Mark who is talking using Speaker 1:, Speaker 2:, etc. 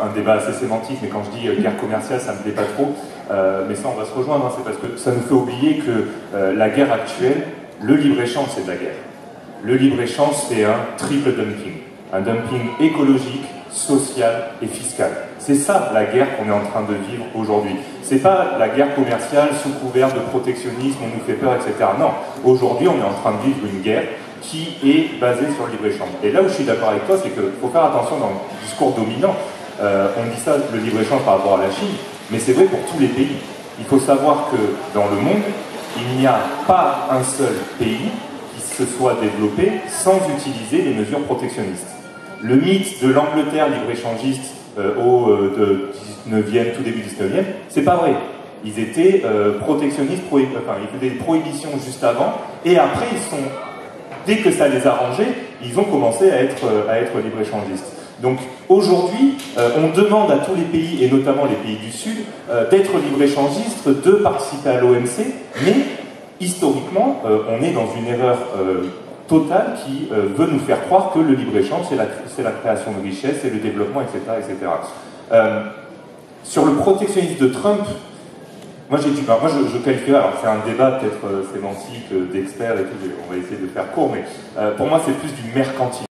Speaker 1: un débat assez sémantique, mais quand je dis guerre commerciale, ça me plaît pas trop. Mais ça, on va se rejoindre, hein, c'est parce que ça nous fait oublier que la guerre actuelle, le libre-échange, c'est de la guerre. Le libre-échange, c'est un triple dumping. Un dumping écologique, social et fiscal. C'est ça la guerre qu'on est en train de vivre aujourd'hui. C'est pas la guerre commerciale sous couvert de protectionnisme, on nous fait peur, etc. Non, aujourd'hui on est en train de vivre une guerre qui est basée sur le libre-échange. Et là où je suis d'accord avec toi, c'est qu'il faut faire attention dans le discours dominant. On dit ça, le libre-échange par rapport à la Chine, mais c'est vrai pour tous les pays. Il faut savoir que dans le monde, il n'y a pas un seul pays qui se soit développé sans utiliser les mesures protectionnistes. Le mythe de l'Angleterre libre-échangiste au 19e, tout début 19e, c'est pas vrai. Ils étaient protectionnistes, ils faisaient des prohibitions juste avant, et après, dès que ça les arrangeait, ils ont commencé à être libre-échangistes. Donc aujourd'hui, on demande à tous les pays, et notamment les pays du Sud, d'être libre-échangistes, de participer à l'OMC, mais historiquement, on est dans une erreur totale qui veut nous faire croire que le libre-échange, c'est la création de richesses, c'est le développement, etc. etc. Sur le protectionnisme de Trump, moi je qualifie, alors c'est un débat peut-être sémantique, d'experts et tout, on va essayer de faire court, mais pour moi c'est plus du mercantilisme.